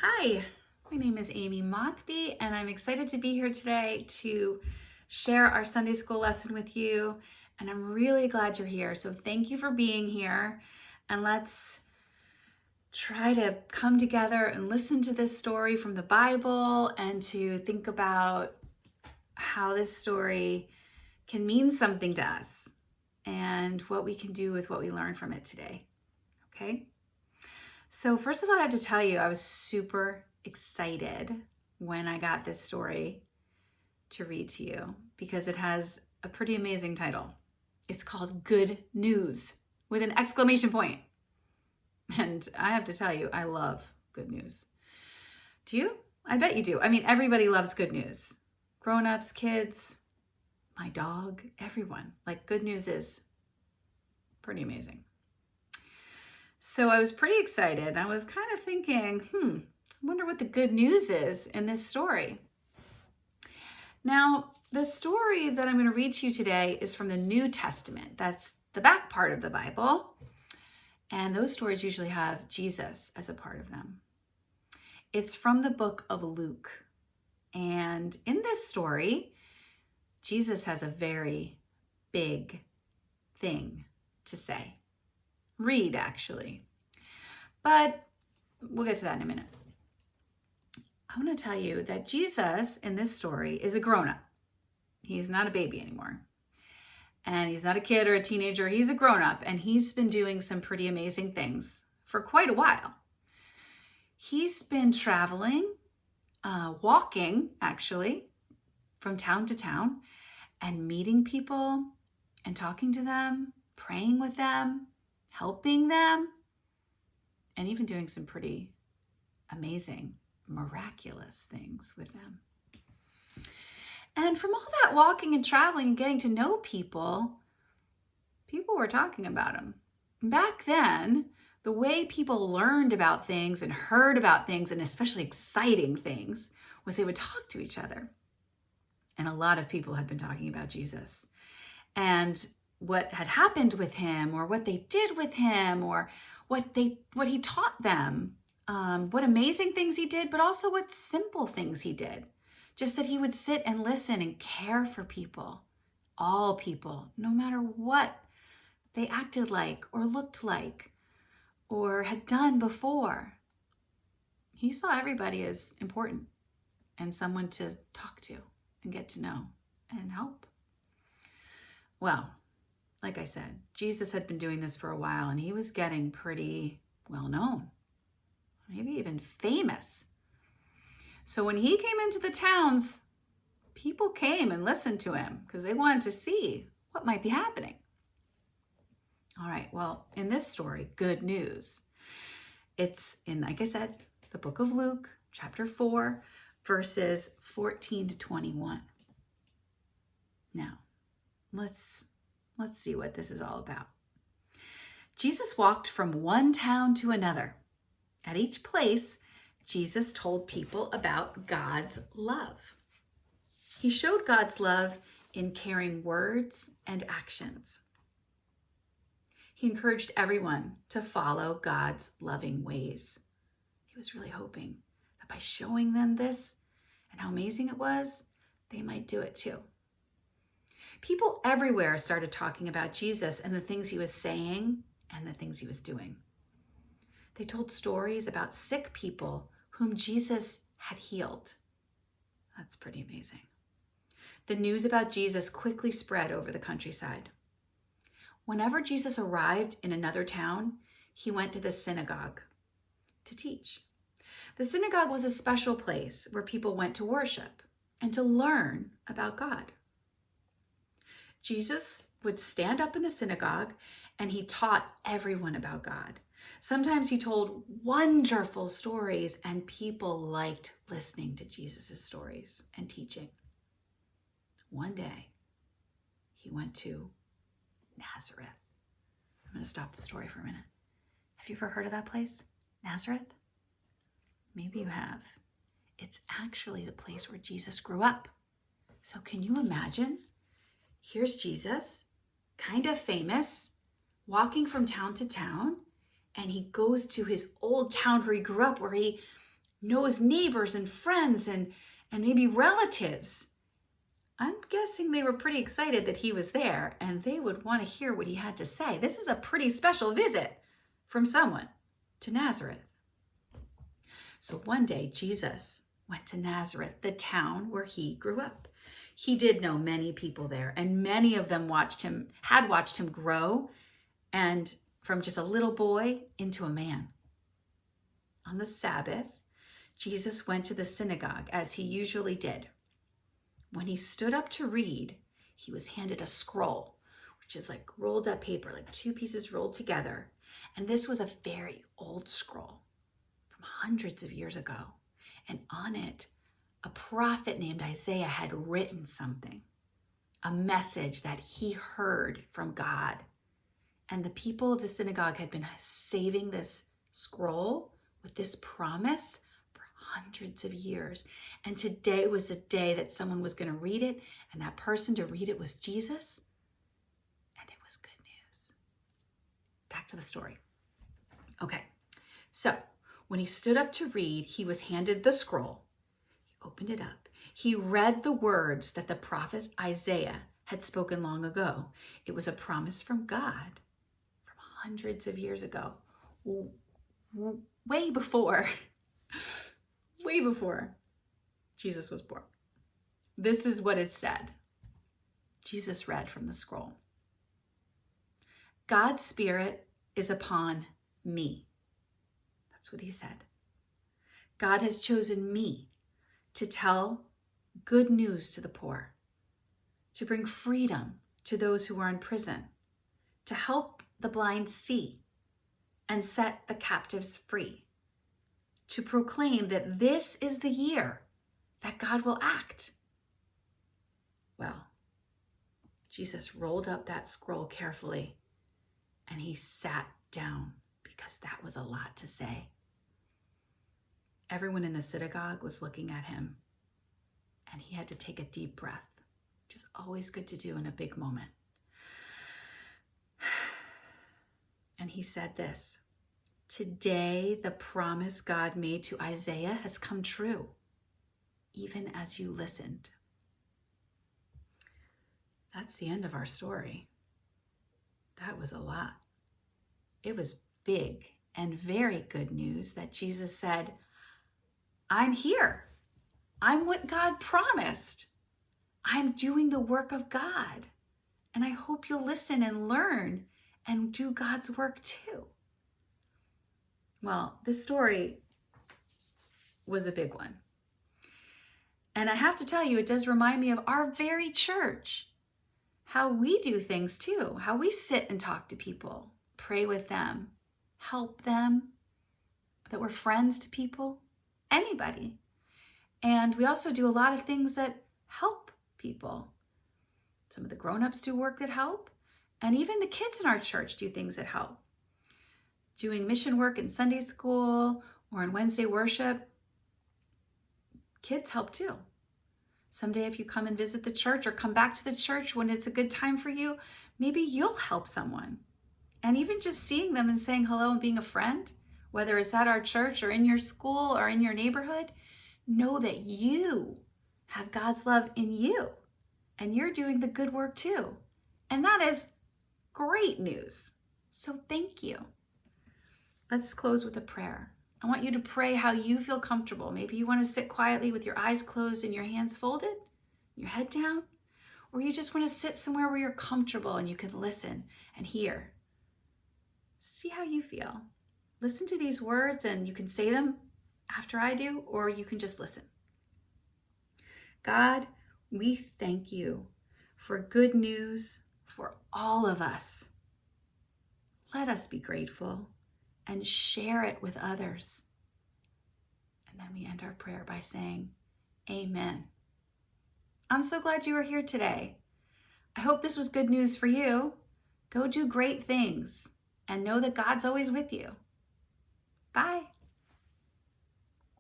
Hi, my name is Amy Mockbee, and I'm excited to be here today to share our Sunday school lesson with you. And I'm really glad you're here. So thank you for being here. And let's try to come together and listen to this story from the Bible and to think about how this story can mean something to us and what we can do with what we learn from it today. Okay? So first of all, I have to tell you, I was super excited when I got this story to read to you because it has a pretty amazing title. It's called Good News with an exclamation point. And I have to tell you, I love good news. Do you? I bet you do. I mean, everybody loves good news. Grown-ups, kids, my dog, everyone. Like, good news is pretty amazing. So I was pretty excited. I was kind of thinking, I wonder what the good news is in this story. Now, the story that I'm going to read to you today is from the New Testament. That's the back part of the Bible. And those stories usually have Jesus as a part of them. It's from the book of Luke. And in this story, Jesus has a very big thing to say. Read, actually. But we'll get to that in a minute. I want to tell you that Jesus in this story is a grown-up. He's not a baby anymore. And he's not a kid or a teenager. He's a grown-up, and he's been doing some pretty amazing things for quite a while. He's been traveling, walking, actually, from town to town and meeting people and talking to them, praying with them, helping them, and even doing some pretty amazing, miraculous things with them. And from all that walking and traveling and getting to know people, people were talking about him. Back then, the way people learned about things and heard about things, and especially exciting things, was they would talk to each other. And a lot of people had been talking about Jesus and what had happened with him, or what they did with him, or what he taught them, what amazing things he did, but also what simple things he did. Just that he would sit and listen and care for people, all people, no matter what they acted like or looked like or had done before. He saw everybody as important and someone to talk to and get to know and help. Well, like I said, Jesus had been doing this for a while, and he was getting pretty well known, maybe even famous. So when he came into the towns, people came and listened to him because they wanted to see what might be happening. All right, well, in this story, good news. It's in, like I said, the book of Luke, chapter 4, verses 14 to 21. Now, let's see what this is all about. Jesus walked from one town to another. At each place, Jesus told people about God's love. He showed God's love in caring words and actions. He encouraged everyone to follow God's loving ways. He was really hoping that by showing them this and how amazing it was, they might do it too. People everywhere started talking about Jesus and the things he was saying and the things he was doing. They told stories about sick people whom Jesus had healed. That's pretty amazing. The news about Jesus quickly spread over the countryside. Whenever Jesus arrived in another town, he went to the synagogue to teach. The synagogue was a special place where people went to worship and to learn about God. Jesus would stand up in the synagogue and he taught everyone about God. Sometimes he told wonderful stories, and people liked listening to Jesus' stories and teaching. One day, he went to Nazareth. I'm going to stop the story for a minute. Have you ever heard of that place, Nazareth? Maybe you have. It's actually the place where Jesus grew up. So can you imagine? Here's Jesus, kind of famous, walking from town to town, and he goes to his old town where he grew up, where he know his neighbors and friends and maybe relatives. I'm guessing they were pretty excited that he was there and they would want to hear what he had to say. This is a pretty special visit from someone to Nazareth. So one day Jesus went to Nazareth, the town where he grew up. He did know many people there, and many of them had watched him grow, and from just a little boy into a man. On the Sabbath, Jesus went to the synagogue as he usually did. When he stood up to read, he was handed a scroll, which is like rolled up paper, like two pieces rolled together. And this was a very old scroll from hundreds of years ago. And on it, a prophet named Isaiah had written something, a message that he heard from God. And the people of the synagogue had been saving this scroll with this promise for hundreds of years. And today was the day that someone was going to read it, and that person to read it was Jesus. And it was good news. Back to the story. Okay, so when he stood up to read, he was handed the scroll. He opened it up. He read the words that the prophet Isaiah had spoken long ago. It was a promise from God from hundreds of years ago, way before Jesus was born. This is what it said. Jesus read from the scroll. God's Spirit is upon me. That's what he said. God has chosen me to tell good news to the poor, to bring freedom to those who are in prison, to help the blind see and set the captives free, to proclaim that this is the year that God will act. Well, Jesus rolled up that scroll carefully and he sat down because that was a lot to say. Everyone in the synagogue was looking at him and he had to take a deep breath, which is always good to do in a big moment. And he said this, "Today the promise God made to Isaiah has come true, even as you listened." That's the end of our story. That was a lot. It was big and very good news that Jesus said, I'm here. I'm what God promised. I'm doing the work of God. And I hope you'll listen and learn and do God's work too. Well, this story was a big one. And I have to tell you, it does remind me of our very church, how we do things too, how we sit and talk to people, pray with them, help them, that we're friends to people, anybody. And we also do a lot of things that help people. Some of the grown-ups do work that help, and even the kids in our church do things that help. Doing mission work in Sunday school or in Wednesday worship, kids help too. Someday if you come and visit the church or come back to the church when it's a good time for you, maybe you'll help someone. And even just seeing them and saying hello and being a friend, whether it's at our church or in your school or in your neighborhood, know that you have God's love in you and you're doing the good work too. And that is great news. So thank you. Let's close with a prayer. I want you to pray how you feel comfortable. Maybe you want to sit quietly with your eyes closed and your hands folded, your head down, or you just want to sit somewhere where you're comfortable and you can listen and hear. See how you feel. Listen to these words and you can say them after I do, or you can just listen. God, we thank you for good news for all of us. Let us be grateful and share it with others. And then we end our prayer by saying, Amen. I'm so glad you were here today. I hope this was good news for you. Go do great things and know that God's always with you. Bye.